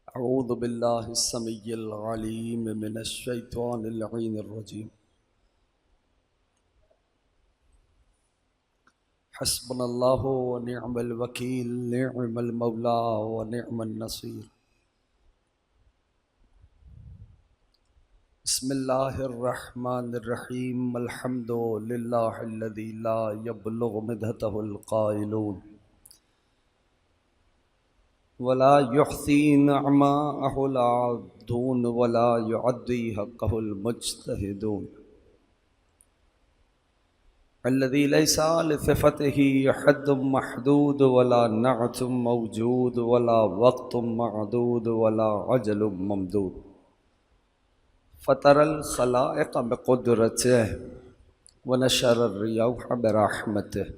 अऊज़ु बिल्लाहि अस्समीइल अलीम मिनश शैतानिर रजीम। हस्बुनल्लाहु व निअमल वकील, निअमल मौला व निअमन नसीर। बिस्मिल्लाहिर रहमानिर रहीम। अल्हम्दुलिल्लाहिल्लज़ी ला यब्लुगु मिदहतहुल क़ाइलून वला युहसी नअमाअहुल आदून वला युअद्दी हक़्क़हुल मुज्तहिदून। अल्लज़ी लैसा लिसिफ़तिही हद्दुम महदूद वला नअतुम मौजूद वला वक़्तुम मअदूद वला अजलुम ममदूद। फ़तरल ख़लाइक़ बिक़ुद्रतिही व नशरर रियाह बिरहमतिही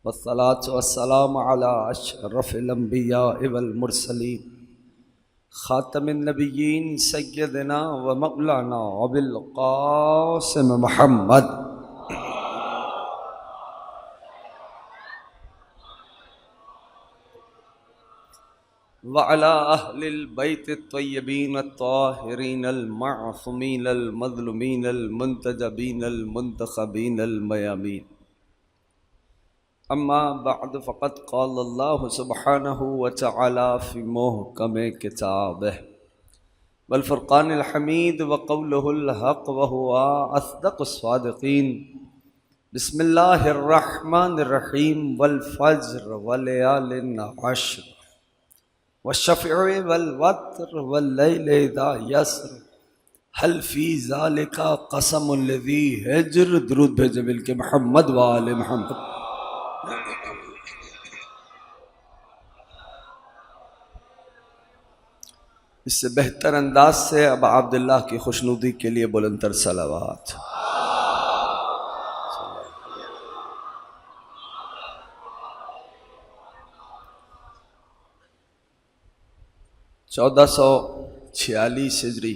वस्सलातु वस्सलामु अला अशरफिल अंबिया वल मुरसलीन ख़ातमिन नबिय्यीन सय्यदिना व मौलाना अबिल क़ासिम मुहम्मद व अला अहलिल बैत अत्तय्यबीन अत्ताहिरीन अल मअसूमीन अल मज़लूमीन अल मुंतजबीन अल मुंतखबीन अल मयामीन। अम्मा बअद फ़क़द क़ाल अल्लाहु सुब्हानहु व तआला फ़ी मुहकम किताबिही वल फ़ुरक़ानिल हमीद व क़ौलुहुल हक़ व हुवा अस्दक़ुस सादिक़ीन। बिस्मिल्लाहिर रहमानिर रहीम। वल फ़ज्र व लयालिन अश्र वश्शफ़ी वल वत्र वल लैलि इज़ा यस्र हल फ़ी ज़ालिका क़समुल लिज़ी हिज्र। दुरूद भेजे मिलके मोहम्मद व आले मोहम्मद। इससे बेहतर अंदाज से अब अब्दुल्लाह की खुशनुदी के लिए बुलंदतर सलावत। 1446 हिजरी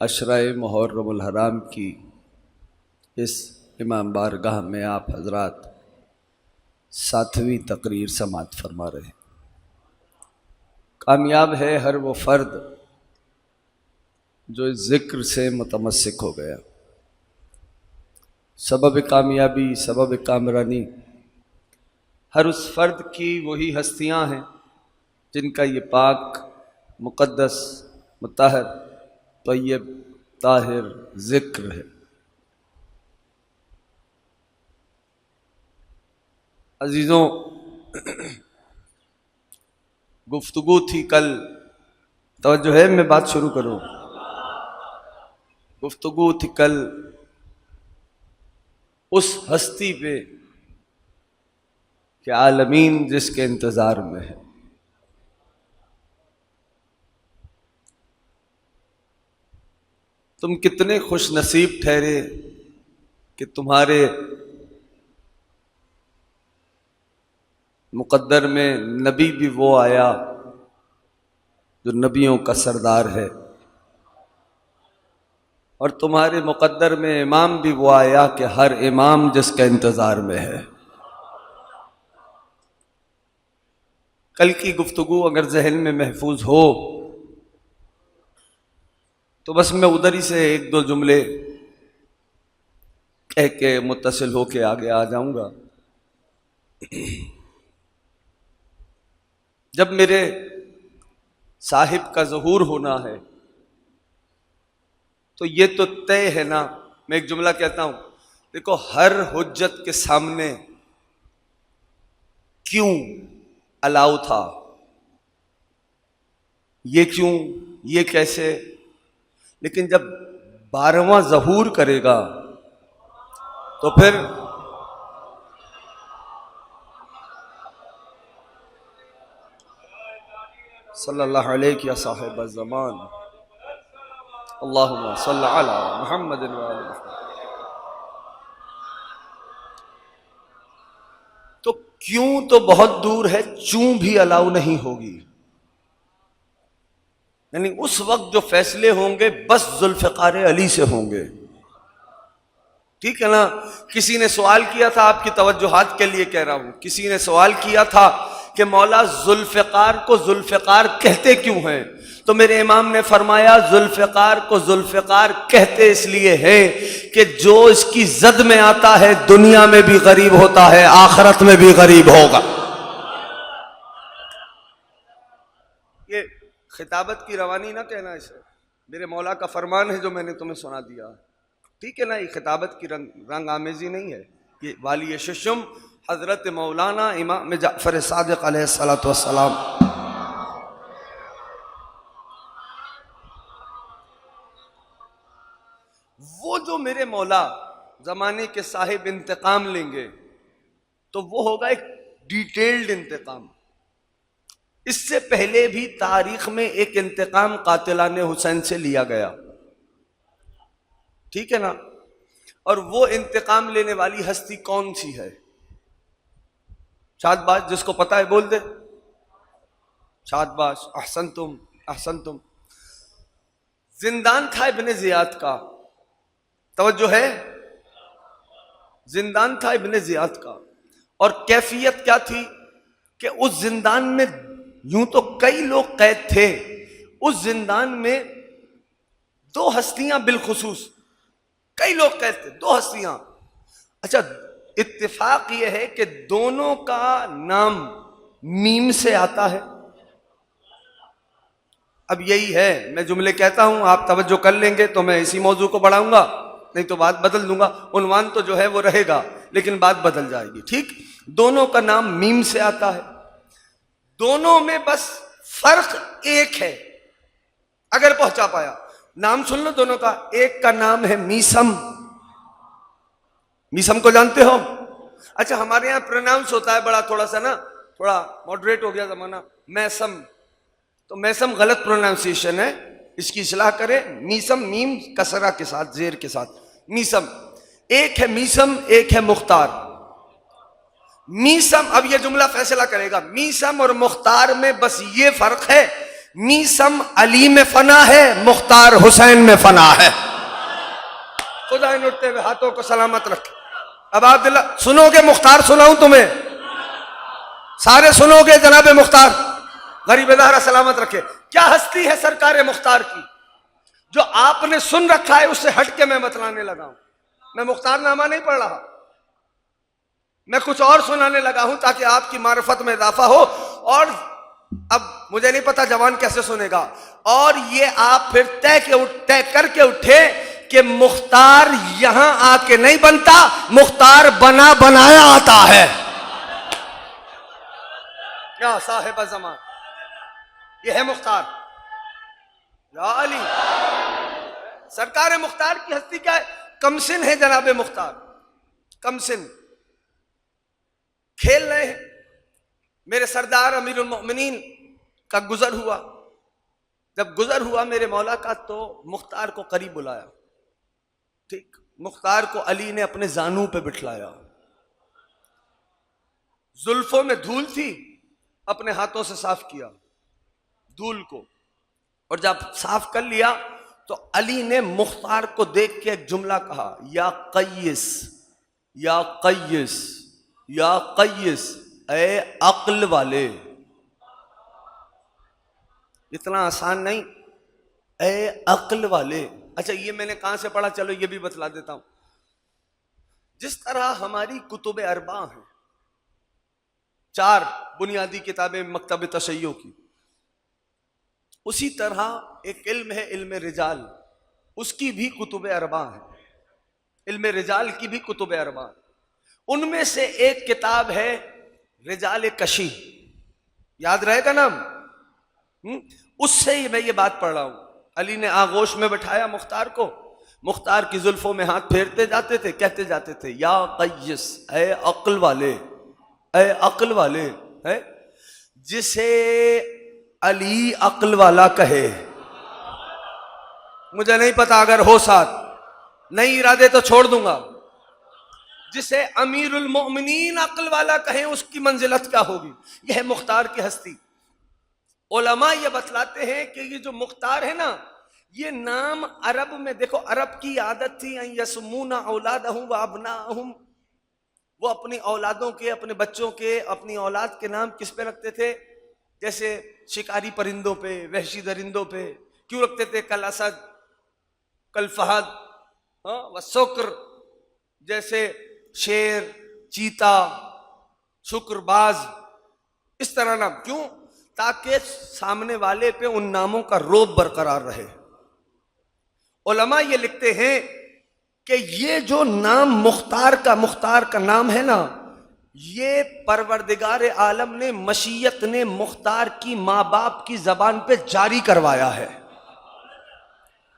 अशराए मुहर्रमुल हराम की इस इमाम बारगाह में आप हजरात 7वीं तकरीर समाअत फरमा रहे हैं। कामयाब है हर वो फ़र्द जो इस ज़िक्र से मुतमस्सिक हो गया। सबब कामयाबी, सबब कामरानी हर उस फ़र्द की वही हस्तियां हैं जिनका ये पाक, मुक़द्दस, मुत्तहर, तय्यब, ताहिर ज़िक्र है। अजीज़ों, गुफ्तगू थी कल, तवज्जो है, मैं बात शुरू करूं। गुफ्तगू थी कल उस हस्ती पे कि आलमीन जिसके इंतज़ार में है। तुम कितने खुश नसीब ठहरे कि तुम्हारे मुक़द्दर में नबी भी वो आया जो नबियों का सरदार है, और तुम्हारे मुक़द्दर में इमाम भी वो आया कि हर इमाम जिसका इंतज़ार में है। कल की गुफ्तगू अगर जहन में महफूज हो तो बस मैं उधर ही से एक दो जुमले कह के मुत्तसिल होके आगे आ जाऊंगा। जब मेरे साहिब का ज़हूर होना है तो ये तो तय है ना। मैं एक जुमला कहता हूं, देखो हर हुज्जत के सामने क्यों अलाउ था, ये क्यों, ये कैसे, लेकिन जब 12वां ज़हूर करेगा तो फिर सल्लल्लाहु अलैहि या साहिब ज़मान अल्लाहुम्मा सल्लि अला मुहम्मद व आले मुहम्मद। तो क्यों तो बहुत दूर है, चूं भी अलाउ नहीं होगी। यानी उस वक्त जो फैसले होंगे बस जुल्फ़िकार अली से होंगे। ठीक है ना। किसी ने सवाल किया था, आपकी तवज्जुहात के लिए कह रहा हूं, किसी ने सवाल किया था कि मौला जुल्फ़िकार को जुल्फ़िकार कहते क्यों हैं? तो मेरे इमाम ने फरमाया जुल्फ़िकार को जुल्फ़िकार कहते इसलिए हैं कि जो इसकी जद में आता है दुनिया में भी गरीब होता है, आखिरत में भी गरीब होगा। ये खिताबत की रवानी ना कहना, इसे मेरे मौला का फरमान है जो मैंने तुम्हें सुना दिया, ठीक है ना। ये खिताबत की रंग आमेजी नहीं है। ये वाली शुशुम हजरत मौलाना इमाम जाफर सादिक अलैहिस्सलातु वस्सलाम, वो जो मेरे मौला जमाने के साहिब इंतकाम लेंगे तो वो होगा एक डिटेल्ड इंतकाम। इससे पहले भी तारीख में एक इंतकाम कातिलाने हुसैन से लिया गया, ठीक है ना। और वो इंतकाम लेने वाली हस्ती कौन सी है? शादबाज, जिसको पता है बोल दे। शादबाज, अहसन तुम, अहसन तुम। जिंदान था इब्ने जियाद का, तवज्जो है, जिंदान था इब्ने जियाद का। और कैफियत क्या थी कि उस जिंदान में यूं तो कई लोग कैद थे, उस जिंदान में दो हस्तियां बिलखुसूस, कई लोग कैद थे, दो हस्तियां। अच्छा, इत्तेफाक यह है कि दोनों का नाम मीम से आता है। अब यही है, मैं जुमले कहता हूं, आप तवज्जो कर लेंगे तो मैं इसी मौजू को बढ़ाऊंगा, नहीं तो बात बदल दूंगा। उन्वान तो जो है वो रहेगा लेकिन बात बदल जाएगी, ठीक। दोनों का नाम मीम से आता है, दोनों में बस फर्क एक है, अगर पहुंचा पाया। नाम सुन लो दोनों का, एक का नाम है मीसम। मीसम को जानते हो? अच्छा, हमारे यहां प्रोनाउंस होता है बड़ा थोड़ा सा ना, थोड़ा मॉडरेट हो गया जमाना, मैसम। तो मैसम गलत प्रोनाउंसिएशन है, इसकी इस्लाह करें। मीसम, मीम कसरा के साथ, जेर के साथ, मीसम। एक है मीसम, एक है मुख्तार। मीसम, अब यह जुमला फैसला करेगा, मीसम और मुख्तार में बस ये फर्क है, मीसम अली में फना है, मुख्तार हुसैन में फना है। खुदा इन उठते हुए हाथों को सलामत रखे। अब आप दिल सुनोगे, मुख्तार सुनाऊं तुम्हें? सारे सुनोगे जनाब मुख्तार, गरीब दारा सलामत रखे। क्या हस्ती है सरकार मुख्तार की, जो आपने सुन रखा है उससे हट के मैं बतलाने लगा हूं। मैं मुख्तार नामा नहीं पढ़ रहा, मैं कुछ और सुनाने लगा हूं ताकि आपकी मारिफत में इजाफा हो। और अब मुझे नहीं पता जवान कैसे सुनेगा, और ये आप फिर तय करके उठे कि मुख्तार यहां आके नहीं बनता, मुख्तार बना बनाया आता है। क्या साहिब ज़मान, ये है मुख्तार, या अली। सरकार मुख्तार की हस्ती क्या है? कमसिन है जनाब मुख्तार, कमसिन। खेल रहे हैं, मेरे सरदार अमीरुल मोमिनीन का गुजर हुआ। जब गुजर हुआ मेरे मौला का, तो मुख्तार को करीब बुलाया, ठीक। मुख्तार को अली ने अपने जानू पे बिठलाया, जुल्फों में धूल थी, अपने हाथों से साफ किया धूल को। और जब साफ कर लिया तो अली ने मुख्तार को देख के एक जुमला कहा, या कय्यिस, या कय्यिस, या कय्यिस, ए अक्ल वाले। इतना आसान नहीं, ए अक्ल वाले। अच्छा, ये मैंने कहां से पढ़ा, चलो ये भी बतला देता हूं। जिस तरह हमारी कुतुब अरबा हैं, 4 बुनियादी किताबें मकतब तशय्यो की, उसी तरह एक इल्म है इल्म रिजाल, उसकी भी कुतुब अरबा है। इल्म रिजाल की भी कुतुब अरबा, उनमें से एक किताब है रिजाल कशी, याद रहेगा नाम। उससे ही मैं ये बात पढ़ रहा हूं। अली ने आगोश में बैठाया मुख्तार को, मुख्तार की जुल्फों में हाथ फेरते जाते थे, कहते जाते थे, या कय्यिस, ए अक्ल वाले, ए अक्ल वाले। है जिसे अली अक्ल वाला कहे, मुझे नहीं पता, अगर हो साथ, नहीं इरादे तो छोड़ दूंगा। जिसे अमीरुल मोमिनीन अक्ल वाला कहे, उसकी मंजिलत क्या होगी। यह है मुख्तार की हस्ती। उलमा ये बतलाते हैं कि ये जो मुख्तार है ना, ये नाम अरब में, देखो अरब की आदत थी, यसमूना औलादहुम व अबनाहुम वो अपनी औलादों के, अपने बच्चों के, अपनी औलाद के नाम किस पे रखते थे? जैसे शिकारी परिंदों पे, वहशी दरिंदों पे क्यों रखते थे? कल असद, कल फहद, व शुक्र, जैसे शेर, चीता, शुक्रबाज, इस तरह नाम क्यों? ताकि सामने वाले पे उन नामों का रौब बरकरार रहे। उलमा ये लिखते हैं कि ये जो नाम मुख्तार का नाम है ना, ये परवरदिगार आलम ने, मशीयत ने मुख्तार की माँ बाप की जबान पे जारी करवाया है।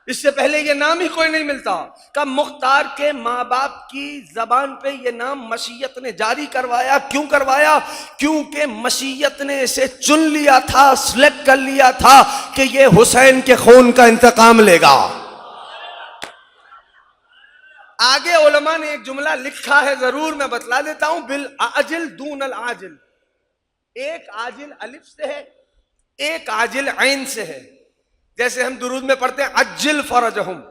इससे पहले ये नाम ही कोई नहीं मिलता। का मुख्तार के माँ बाप की जबान पे ये नाम मशीयत ने जारी करवाया। क्यों करवाया? क्योंकि मशीयत ने इसे चुन लिया था, सिलेक्ट कर लिया था कि ये हुसैन के खून का इंतकाम लेगा। आगे उलमा ने एक जुमला लिखा है, जरूर मैं बतला देता हूं। बिल आजिल दून अल आजिल, एक आजिल अलिफ से है, एक आजिल ऐन से है। जैसे हम दुरूद में पढ़ते हैं अज्जिल फरजहुम,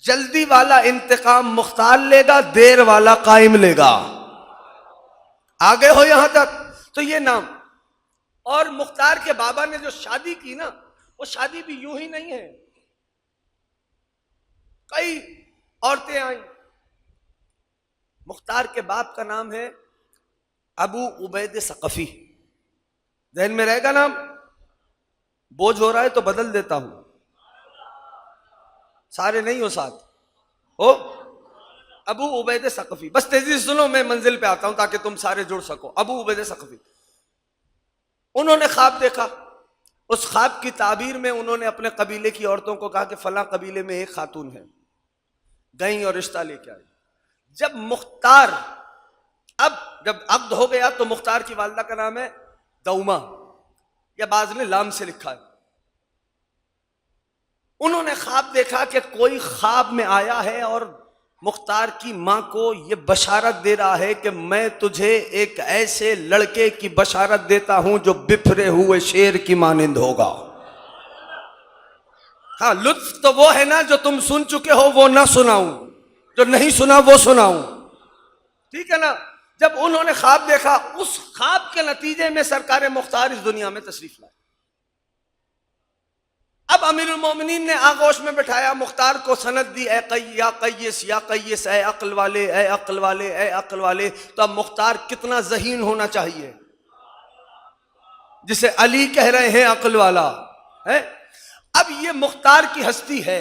जल्दी वाला इंतकाम मुख्तार लेगा, देर वाला कायम लेगा। आगे हो यहां तक? तो ये नाम। और मुख्तार के बाबा ने जो शादी की ना, वो शादी भी यूं ही नहीं है, कई औरतें आई। मुख्तार के बाप का नाम है अबू उबैद सकफी। ध्यान में रहेगा नाम? बोझ हो रहा है तो बदल देता हूं, सारे नहीं हो साथ हो। अबू उबैद सकफी, बस तेजी से सुनो, मैं मंजिल पे आता हूं ताकि तुम सारे जुड़ सको। अबू उबैद सकफी, उन्होंने ख्वाब देखा। उस ख्वाब की ताबीर में उन्होंने अपने कबीले की औरतों को कहा कि फलां कबीले में एक खातून है, गई और रिश्ता लेके आई। जब मुख्तार, जब अब्द हो गया तो मुख्तार की वालदा का नाम है दौमा, या बाज ने लाम से लिखा है। उन्होंने ख्वाब देखा कि कोई ख्वाब में आया है और मुख्तार की मां को यह बशारत दे रहा है कि मैं तुझे एक ऐसे लड़के की बशारत देता हूं जो बिफरे हुए शेर की मानिंद होगा। हाँ, लुत्फ तो वो है ना जो तुम सुन चुके हो वो ना सुनाऊं, जो नहीं सुना वो सुनाऊं, ठीक है ना? जब उन्होंने ख्वाब देखा, उस ख्वाब के नतीजे में सरकार मुख्तार इस दुनिया में तशरीफ लाए। अब अमीरुल मोमिनीन ने आगोश में बैठाया, मुख्तार को सनद दी, या कय्यस या कय्यस, ए अक्ल वाले, ए अक्ल वाले, ए अक्ल वाले। तो अब मुख्तार कितना ज़हीन होना चाहिए, जिसे अली कह रहे हैं अक्ल वाला है। अब ये मुख्तार की हस्ती है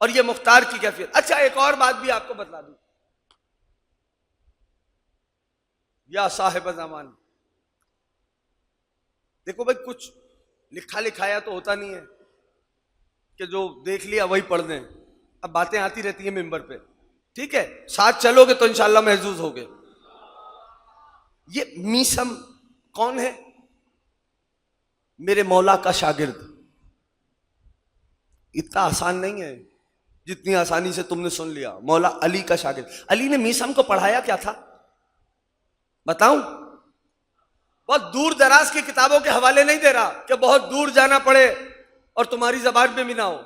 और ये मुख्तार की कैफियत। अच्छा, एक और बात भी आपको बतला दूं, या साहिब ज़मान, देखो भाई, कुछ लिखा लिखाया तो होता नहीं है कि जो देख लिया वही पढ़ दें। अब बातें आती रहती है मिंबर पे, ठीक है, साथ चलोगे तो इंशाअल्लाह महजूज होगे। ये मीसम कौन है? मेरे मौला का शागिर्द। इतना आसान नहीं है जितनी आसानी से तुमने सुन लिया। मौला अली का शागिर्द। अली ने मीसम को पढ़ाया क्या था बताऊं? बहुत दूर दराज की किताबों के हवाले नहीं दे रहा कि बहुत दूर जाना पड़े और तुम्हारी जबान पे भी ना हो।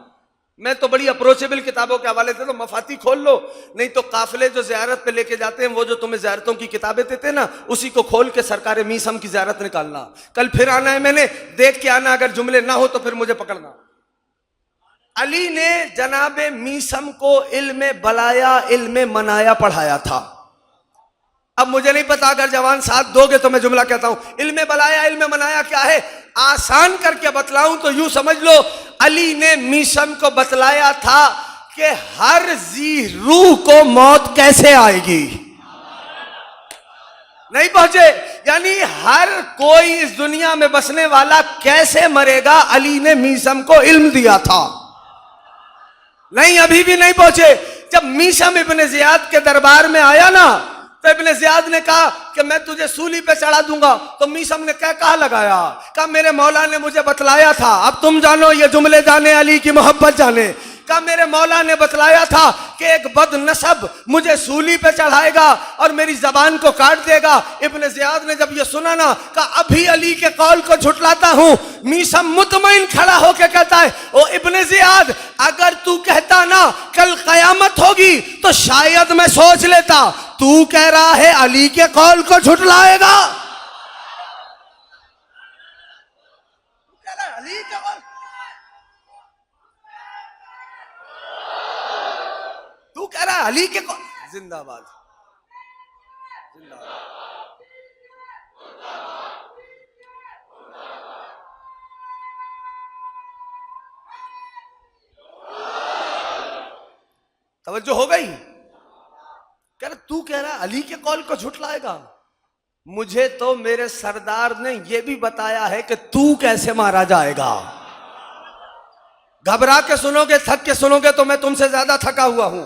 मैं तो बड़ी अप्रोचेबल किताबों के हवाले से, तो मफाती खोल लो, नहीं तो काफिले जो ज़ियारत पे लेके जाते हैं, वो जो तुम्हें ज़ियारतों की किताबें देते हैं ना, उसी को खोल के सरकार मीसम की ज़ियारत निकालना। कल फिर आना है, मैंने देख के आना, अगर जुमले ना हो तो फिर मुझे पकड़ना। अली ने जनाबे मीसम को इल्म बलाया, इल्म मनाया पढ़ाया था। अब मुझे नहीं पता, अगर जवान साथ दोगे तो मैं जुमला कहता हूं। इल्म बलाया, इल्म मनाया क्या है? आसान करके बतलाऊं तो यूं समझ लो, अली ने मीसम को बतलाया था कि हर जी रूह को मौत कैसे आएगी। नहीं पहुंचे? यानी हर कोई इस दुनिया में बसने वाला कैसे मरेगा, अली ने मीसम को इल्म दिया था। नहीं, अभी भी नहीं पहुंचे। जब मीसम इब्ने जियाद के दरबार में आया ना, तो इब्ने जियाद ने कहा कि मैं तुझे सूली पे चढ़ा दूंगा। तो मीसम ने क्या कहा लगाया, कहा मेरे मौला ने मुझे बतलाया था, अब तुम जानो ये जुमले जाने, अली की मोहब्बत जाने। कहा मेरे मौला ने बतलाया था कि एक बदनसब मुझे सूली पे चढ़ाएगा और मेरी जबान को काट देगा। इब्ने जियाद ने जब ये सुना ना, कहा अभी अली के कौल को झुटलाता हूं। मीसम मुतमईन खड़ा होकर कहता है, ओ इब्ने जियाद, अगर तू कहता ना कल कयामत होगी तो शायद मैं सोच लेता, तू कह रहा है अली के कौल को झुटलाएगा। अली के कौल, तू कह रहा है अली के कौल। जिंदाबाद जिंदाबाद। तवज्जो हो गई। कह रहा तू कह रहा अली के कौल को झुटलाएगा। मुझे तो मेरे सरदार ने यह भी बताया है कि तू कैसे मारा जाएगा। घबरा के सुनोगे, थक के सुनोगे तो मैं तुमसे ज्यादा थका हुआ हूं,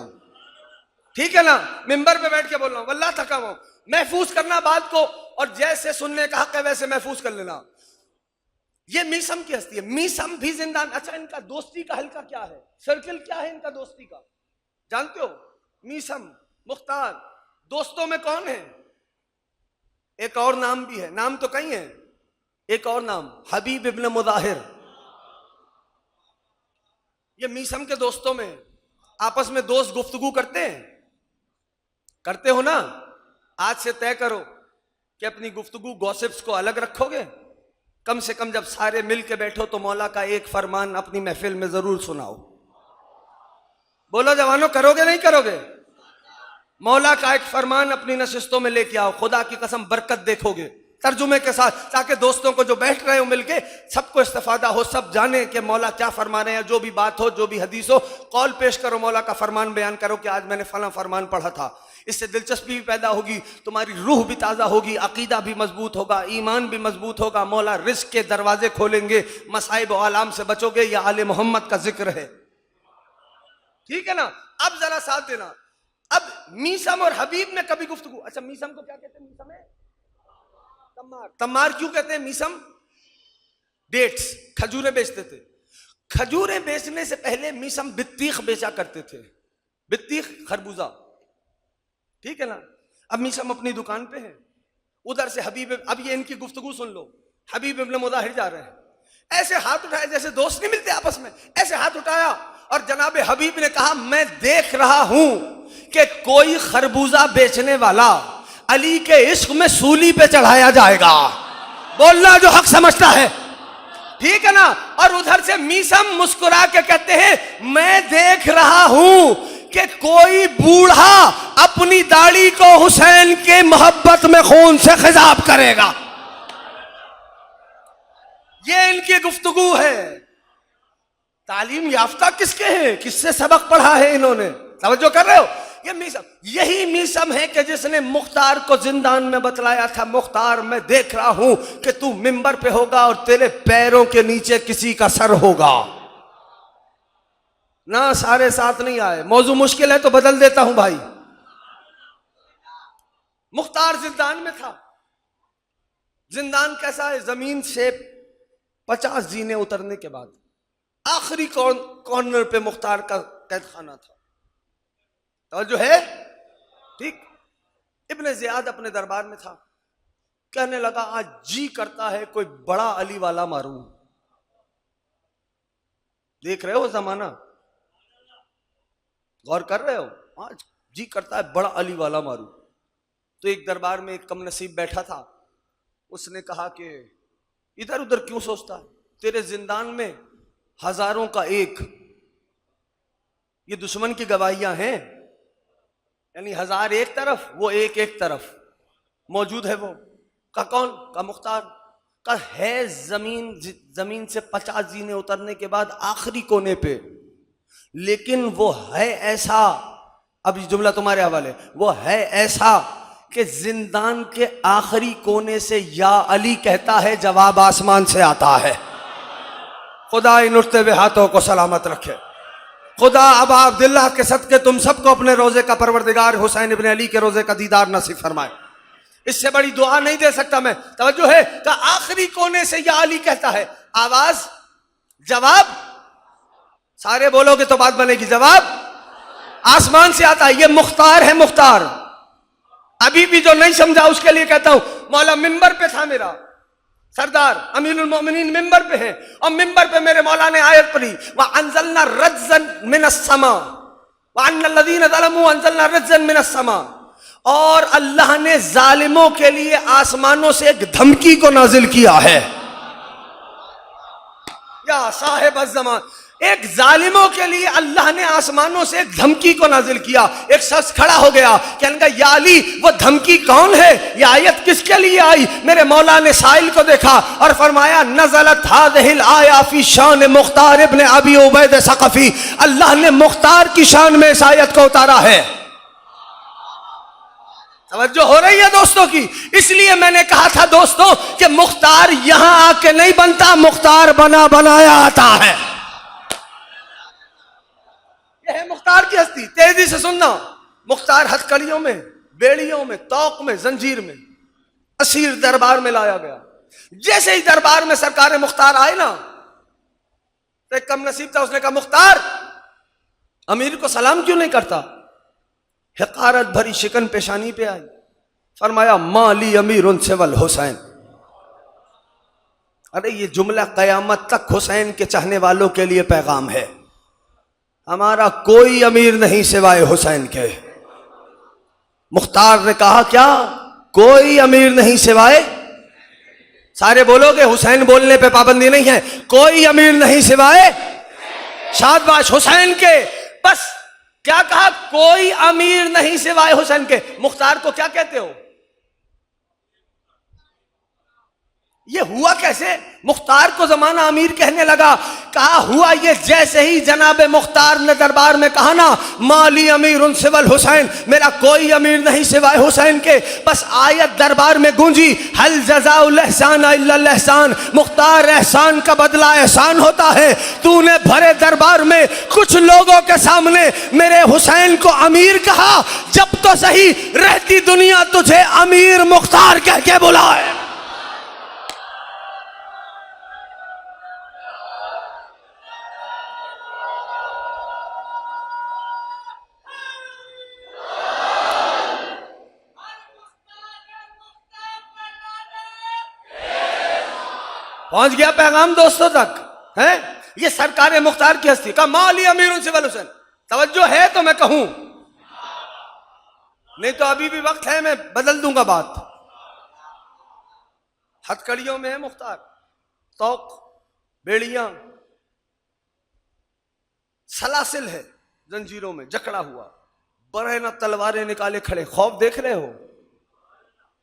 ठीक है ना। मिंबर पे बैठ के बोल रहा हूं, वल्लाह थका हुआ। महफूज करना बात को, और जैसे सुनने का हक है वैसे महफूज कर लेना। ये मीसम की हस्ती है, मीसम भी जिंदा। अच्छा, इनका दोस्ती का हल्का क्या है, सर्किल क्या है इनका दोस्ती का, जानते हो? मीसम, मुख्तार, दोस्तों में कौन है? एक और नाम भी है, नाम तो कई है, एक और नाम हबीब इब्न मुदाहिर। ये मीसम के दोस्तों में आपस में दोस्त गुफ्तगू करते हैं, करते हो ना। आज से तय करो कि अपनी गुफ्तगू गॉसिप्स को अलग रखोगे। कम से कम जब सारे मिल के बैठो तो मौला का एक फरमान अपनी महफिल में जरूर सुनाओ। बोलो जवानों, करोगे नहीं करोगे? मौला का एक फरमान अपनी नशिस्तों में लेके आओ, खुदा की कसम बरकत देखोगे तर्जुमे के साथ, ताकि दोस्तों को जो बैठ रहे हो मिलके सबको इस्तेफादा हो, सब जाने कि मौला क्या फरमा रहे हैं। जो भी बात हो, जो भी हदीस हो, कॉल पेश करो, मौला का फरमान बयान करो कि आज मैंने फला फरमान पढ़ा था। इससे दिलचस्पी भी पैदा होगी, तुम्हारी रूह भी ताज़ा होगी, अकीदा भी मजबूत होगा, ईमान भी मजबूत होगा। मौला रिस्क के दरवाजे खोलेंगे, मसाइब आलाम से बचोगे। यह आले मोहम्मद का जिक्र है, ठीक है ना। अब जरा साथ देना। अब मीसम और हबीब में कभी गुफ्तगू। अच्छा, मीसम को क्या कहते हैं? मीसम है तम्मार। तम्मार क्यों कहते हैं? मीसम डेट्स, खजूरें बेचते थे। खजूरें बेचने से पहले मीसम बित्तीख बेचा करते थे, बित्तीख खरबूजा, ठीक है ना। अब मीसम अपनी दुकान पे है, उधर से हबीब, अब ये इनकी गुफ्तगू सुन लो। हबीब इब्न मुदाहिर जा रहे हैं, ऐसे हाथ उठाए जैसे दोस्त नहीं मिलते आपस में, ऐसे हाथ उठाया और जनाब हबीब ने कहा, मैं देख रहा हूं कि कोई खरबूजा बेचने वाला अली के इश्क में सूली पे चढ़ाया जाएगा। बोलना जो हक समझता है, ठीक है ना। और उधर से मीसम मुस्कुरा के कहते हैं, मैं देख रहा हूं कि कोई बूढ़ा अपनी दाढ़ी को हुसैन के मोहब्बत में खून से खिजाब करेगा। ये इनकी गुफ्तगू है। तालीम याफ्ता किसके हैं, किससे सबक पढ़ा है इन्होंने? तवज्जो कर रहे हो? ये मीसम, यही मीसम है कि जिसने मुख्तार को जिंदान में बतलाया था, मुख्तार मैं देख रहा हूं कि तू मिंबर पे होगा और तेरे पैरों के नीचे किसी का सर होगा। ना सारे साथ नहीं आए, मौजू मुश्किल है तो बदल देता हूं भाई। मुख्तार जिंदान में था। जिंदान कैसा है? जमीन से 50 जीने उतरने के बाद आखिरी कॉर्नर पे मुख्तार का कैद खाना था। तो जो है, ठीक। इब्ने ज़ियाद अपने दरबार में था, कहने लगा, आज जी करता है कोई बड़ा अली वाला मारूं। देख रहे हो जमाना, गौर कर रहे हो? आज जी करता है बड़ा अली वाला मारूं। तो एक दरबार में एक कम नसीब बैठा था, उसने कहा कि इधर उधर क्यों सोचता है, तेरे जिंदान में हजारों का एक, ये दुश्मन की गवाहियां हैं, यानी 1000 एक तरफ, वो एक तरफ मौजूद है। वो का कौन? का मुख्तार का है। जमीन से 50 जीने उतरने के बाद आखिरी कोने पे, लेकिन वो है ऐसा, अब ये जुमला तुम्हारे हवाले, वो है ऐसा कि जिंदान के आखिरी कोने से या अली कहता है, जवाब आसमान से आता है। खुदा इन उठते हुए हाथों को सलामत रखे। खुदा अब अब्दुल्लाह के सदके तुम सबको अपने रोजे का परवरदिगार हुसैन इब्न अली के रोजे का दीदार नसीब फरमाए। इससे बड़ी दुआ नहीं दे सकता मैं। तवज्जो है कि आखिरी कोने से या अली कहता है, आवाज, जवाब, सारे बोलोगे तो बात बनेगी, जवाब आसमान से आता है। ये मुख्तार है, मुख्तार। अभी भी जो नहीं समझा उसके लिए कहता हूं, मौला मिंबर पे था, मेरा सरदार अमीरुल मोमिनीन मिंबर पे है, और मिंबर पे मेरे मौला ने आयत पढ़ी, व अंज़लना रज्जन मिनस समा व अन्नल्लज़ीना ज़लमू अंज़लना रज्जन मिनस समा। और अल्लाह ने जालिमों के लिए आसमानों से एक धमकी को नाजिल किया है। या साहिब ज़मान, एक जालिमों के लिए अल्लाह ने आसमानों से एक धमकी को नाजिल किया। एक शख्स खड़ा हो गया, कहने लगा या अली वो धमकी कौन है, ये आयत किसके लिए आई? मेरे मौला ने साइल को देखा और फरमाया नज़लत हाज़िहिल आया फी शान मुख्तार इब्न अबी उबैद सक़फ़ी, अल्लाह ने मुख्तार की शान में इस आयत को उतारा है। तवज्जो हो रही है दोस्तों की? इसलिए मैंने कहा था दोस्तों कि मुख्तार यहां आके नहीं बनता, मुख्तार बना बनाया आता है। यह है मुख्तार की हस्ती। तेजी से सुनना, मुख्तार हथकड़ियों में, बेड़ियों में, तौक में, जंजीर में, असीर दरबार में लाया गया। जैसे ही दरबार में सरकार मुख्तार आए ना, तो एक कम नसीब था, उसने कहा मुख्तार अमीर को सलाम क्यों नहीं करता? हकारत भरी शिकन पेशानी पे आई, फरमाया माली अमीर सिवल हुसैन। अरे ये जुमला कयामत तक हुसैन के चाहने वालों के लिए पैगाम है। हमारा कोई अमीर नहीं सिवाय हुसैन के। मुख्तार ने कहा क्या? कोई अमीर नहीं सिवाय, सारे बोलोगे हुसैन बोलने पे पाबंदी नहीं है, कोई अमीर नहीं सिवाय शाबाश हुसैन के। बस क्या कहा? कोई अमीर नहीं सिवाय हुसैन के। मुख्तार को क्या कहते हो? ये हुआ कैसे? मुख्तार को जमाना अमीर कहने लगा। कहा हुआ ये जैसे ही जनाब मुख्तार ने दरबार में कहा ना माली अमीर सिवल हुसैन, मेरा कोई अमीर नहीं सिवाय हुसैन के, बस आयत दरबार में गूंजी हल जज़ाउल एहसान इल्लल एहसान, मुख्तार एहसान का बदला एहसान होता है। तूने भरे दरबार में कुछ लोगों के सामने मेरे हुसैन को अमीर कहा, जब तो सही रहती दुनिया तुझे अमीर मुख्तार कह के बुलाए। पहुंच गया पैगाम दोस्तों तक है? ये सरकार मुख्तार की हस्ती का माली अमीर सिवल हुसैन। तवज्जो है तो मैं कहूं, नहीं तो अभी भी वक्त है, मैं बदल दूंगा बात। हथकड़ियों में है मुख्तार, तौक, बेड़ियां, सलासिल है, जंजीरों में जकड़ा हुआ, बरहना तलवारें निकाले खड़े। खौफ देख रहे हो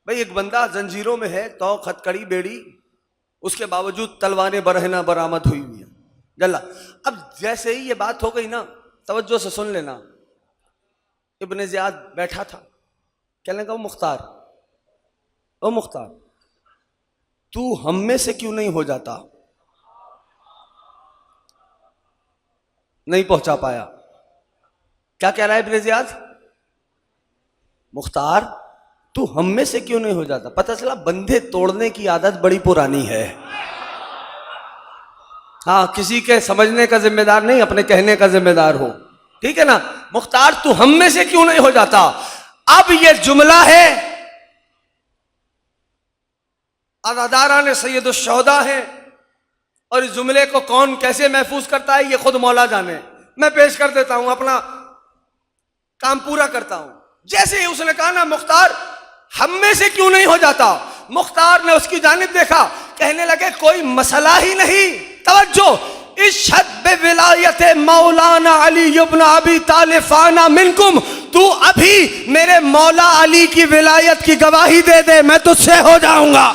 भाई? एक बंदा जंजीरों में है, तौक, हथकड़ी, बेड़ी, उसके बावजूद तलवारें बरहना बरामद हुई हुई है। गल्ला। अब जैसे ही ये बात हो गई ना, तवज्जो से सुन लेना, इब्ने ज़ियाद बैठा था, कहने लगा मुख्तार, ओ मुख्तार तू हम में से क्यों नहीं हो जाता? नहीं पहुंचा पाया। क्या कह रहा है इब्ने ज़ियाद? मुख्तार तू हम में से क्यों नहीं हो जाता? पता चला बंधे तोड़ने की आदत बड़ी पुरानी है। हाँ, किसी के समझने का जिम्मेदार नहीं, अपने कहने का जिम्मेदार हो, ठीक है ना? मुख्तार तू हम में से क्यों नहीं हो जाता? अब ये जुमला है, अदादारा ने सैयदुश्शुहदा है, और इस जुमले को कौन कैसे महफूज करता है ये खुद मौला जाने। मैं पेश कर देता हूं, अपना काम पूरा करता हूं। जैसे ही उसने कहा ना मुख्तार हम में से क्यों नहीं हो जाता, मुख्तार ने उसकी जानिब देखा, कहने लगे कोई मसला ही नहीं। तवज्जो, इश्हद बिविलायत मौलाना अली इब्न अबी तालिब फाना मिनकुम, तू अभी मेरे मौला अली की विलायत की गवाही दे दे, मैं तुझसे हो जाऊंगा।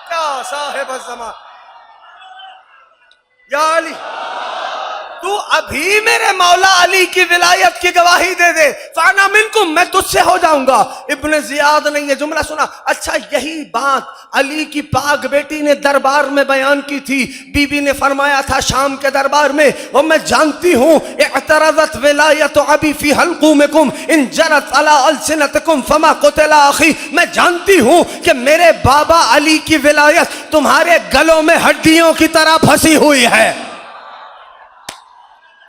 क्या साहिब ज़मान, या अली तू अभी मेरे मौला अली की विलायत की गवाही दे दे, फाना मिनकुम, मैं तुझसे हो जाऊंगा। इब्ने ज़ियाद ने ये जुमला सुना। अच्छा, यही बात अली की पाक बेटी ने दरबार में बयान की थी। बीबी ने फरमाया था शाम के दरबार में, वो मैं जानती हूँ, इअतरज़त विलायत अबी फी हल्कुमिकुम इन जरत अला अलसिनतिकुम फमा कुतिला अखी, मैं जानती हूँ कि मेरे बाबा अली की विलायत तुम्हारे गलों में हड्डियों की तरह फंसी हुई है।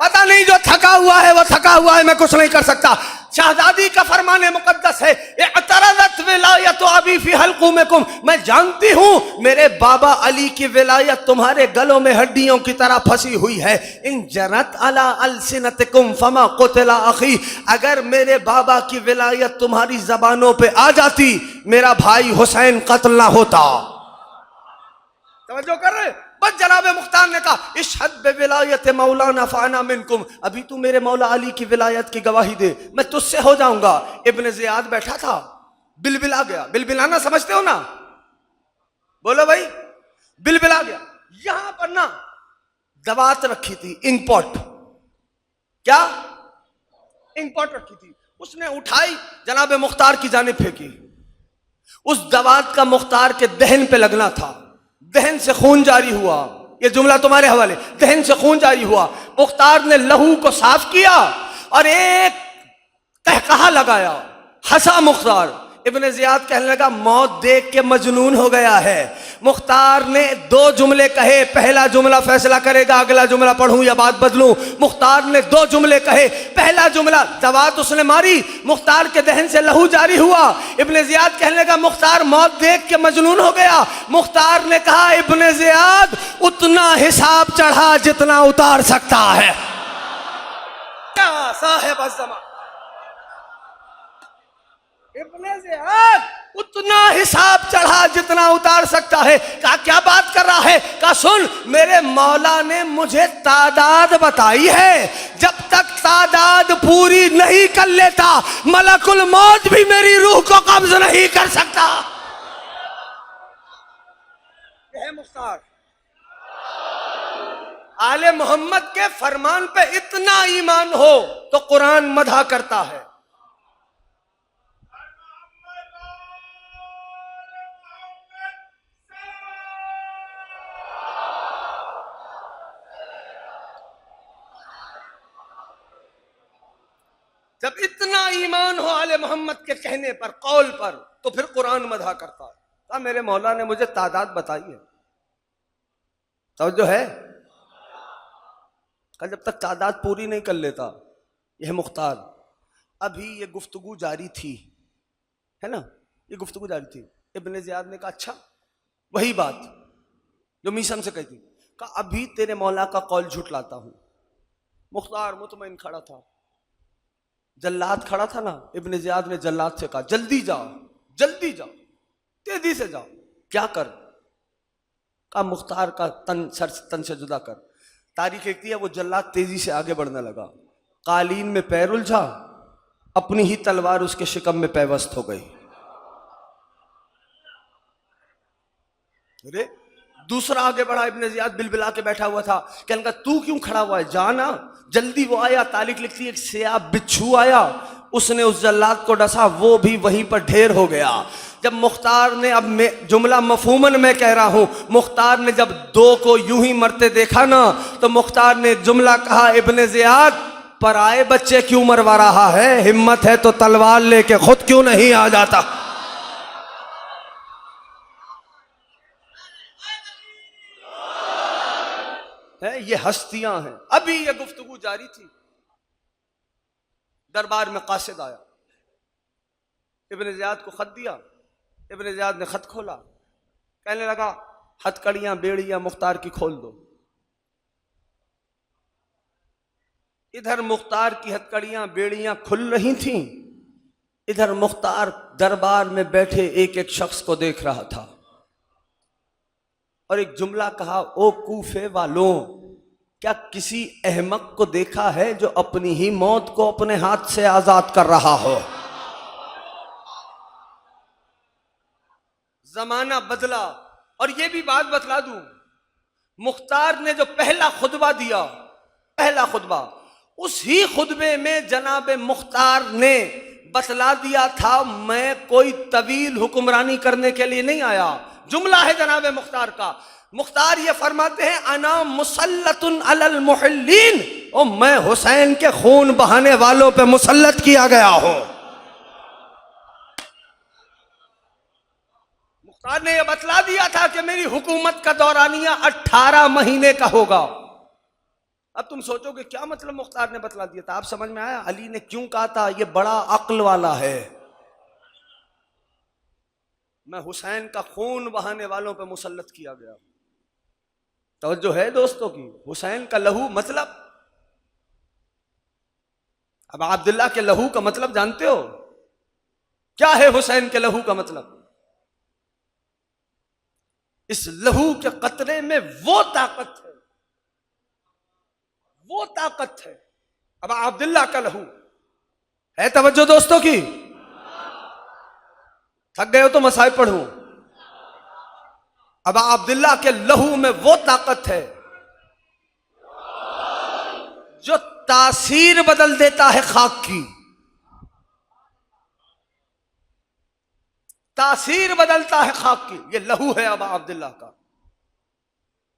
पता नहीं, जो थका हुआ है वो थका हुआ है, मैं कुछ नहीं कर सकता। शहजादी का फरमाने मुकद्दस है, इअतरज़त विलायत अबी फी हल्कुमिकुम, मैं जानती हूं मेरे बाबा अली की विलायत तुम्हारे गलों में हड्डियों की तरह फंसी हुई है। इन जरत अला अलसिनतिकुम फमा कुतिला अखी, अगर मेरे बाबा की विलायत तुम्हारी जबानों पे आ जाती, मेरा भाई हुसैन कत्ल ना होता। तवज्जो कर रहे? बस जनाब मुख्तार ने कहा, इशहद बिविलायत मौलाना फाना मिनकुम, अभी तू मेरे मौला अली की विलायत की गवाही दे, मैं तुझसे हो जाऊंगा। इब्न ज़ियाद बैठा था, बिलबिला गया। बिलबिलाना समझते हो ना? बोलो भाई, बिलबिला गया। यहां पर ना दवात रखी थी, इंकपॉट। क्या इंकपॉट रखी थी, उसने उठाई, जनाब मुख्तार की जानिब फेंकी। उस दवात का मुख्तार के दहन पे लगना था, दहन से खून जारी हुआ। ये जुमला तुम्हारे हवाले, दहन से खून जारी हुआ। मुख्तार ने लहू को साफ किया और एक कहकहा लगाया, हंसा मुख्तार। इब्न ज़ियाद कहने लगा, मौत देख के मजनून हो गया है। मुख्तार ने दो जुमले कहे, पहला जुमला फैसला करेगा अगला जुमला पढ़ूं या बात बदलूं। मुख्तार ने दो जुमले कहे, पहला जुमला दवात उसने मारी, मुख्तार के दहन से लहू जारी हुआ। इब्न ज़ियाद कहने लगा, मुख्तार मौत देख के मजनून हो गया। मुख्तार ने कहा, इब्न ज़ियाद उतना हिसाब चढ़ा जितना उतार सकता है। क्या साहिब अज़्ज़मा, इब्ने ज़ियाद उतना हिसाब चढ़ा जितना उतार सकता है। कहा क्या बात कर रहा है? कहा सुन, मेरे मौला ने मुझे तादाद बताई है, जब तक तादाद पूरी नहीं कर लेता मलकुल मौत भी मेरी रूह को कब्ज नहीं कर सकता। यह मुख्तार आले मोहम्मद के फरमान पे इतना ईमान हो तो कुरान मदह करता है। जब इतना ईमान हो आले मोहम्मद के कहने पर, कौल पर, तो फिर कुरान मदह करता है। कहा मेरे मौला ने मुझे तादाद बताई है। तो जो है, कल जब तक तादाद पूरी नहीं कर लेता, यह मुख्तार, अभी ये गुफ्तगू जारी थी, है ना, ये गुफ्तगू जारी थी। इब्न ज़ियाद ने कहा अच्छा, वही बात जो मीसम से कही थी। कहा अभी तेरे मौला का कौल झुटलाता हूं। मुख्तार मुतमईन खड़ा था, जल्लाद खड़ा था ना। इब्न ज़ियाद ने जल्लाद से कहा, जल्दी जाओ, जल्दी जाओ, तेजी से जाओ। क्या कर? कहा मुख्तार का तन सर तन से जुदा कर। तारीख लिखती है, वो जल्लाद तेजी से आगे बढ़ने लगा, कालीन में पैर उलझा, अपनी ही तलवार उसके शिकम में पैवस्त हो गई। अरे दूसरा आगे बढ़ा, इब्न ज़ियाद बिलबिला के बैठा हुआ था। कहने लगा तू क्यों खड़ा हुआ है, जाना जल्दी। वो आया, तारीख लिखती है, एक सियाह बिच्छू आया, उसने उस जल्लाद को डसा, वो भी वहीं पर ढेर हो गया। जब मुख्तार ने, अब मैं जुमला मफहूमन में कह रहा हूं, मुख्तार ने जब दो को यूं ही मरते देखा ना, तो मुख्तार ने जुमला कहा, इब्न ज़ियाद पराए बच्चे क्यों मरवा रहा है, हिम्मत है तो तलवार लेके खुद क्यों नहीं आ जाता। है ये हस्तियां हैं। अभी ये गुफ्तगू जारी थी, दरबार में कासिद आया, इब्न ज़ियाद को खत दिया। इब्न ज़ियाद ने खत खोला, कहने लगा हथकड़ियां बेड़ियां मुख्तार की खोल दो। इधर मुख्तार की हथकड़ियां बेड़ियां खुल रही थीं, इधर मुख्तार दरबार में बैठे एक एक शख्स को देख रहा था और एक जुमला कहा, ओ कूफे वालों, क्या किसी अहमक को देखा है जो अपनी ही मौत को अपने हाथ से आजाद कर रहा हो। जमाना बदला। और यह भी बात बतला दूं, मुख्तार ने जो पहला खुतबा दिया, पहला खुतबा, उसी खुतबे में जनाब मुख्तार ने बतला दिया था, मैं कोई तवील हुक्मरानी करने के लिए नहीं आया। जुमला है जनाब मुख्तार का। मुख्तार ये फरमाते हैं, अना मुसल्लतुन अलल मुहल्लीन, ओ मैं हुसैन के खून बहाने वालों पे मुसल्लत किया गया हूं। मुख्तार ने यह बतला दिया था कि मेरी हुकूमत का दौरानिया 18 महीने का होगा। अब तुम सोचोगे क्या मतलब मुख्तार ने बतला दिया था, आप समझ में आया अली ने क्यों कहा था ये बड़ा अक्ल वाला है। मैं हुसैन का खून बहाने वालों पे मुसल्लत किया गया। तवज्जो है दोस्तों की, हुसैन का लहू मतलब, अब अब्दुल्ला के लहू का मतलब जानते हो क्या है? हुसैन के लहू का मतलब, इस लहू के कतरे में वो ताकत है, वो ताकत है। अब अब्दुल्ला का लहू है, तवज्जो दोस्तों की, थक गए हो तो मसाइब पढ़ूं। अब अब्दुल्ला के लहू में वो ताकत है जो तासीर बदल देता है खाक की, तासीर बदलता है खाक की, ये लहू है अब अब्दुल्ला का।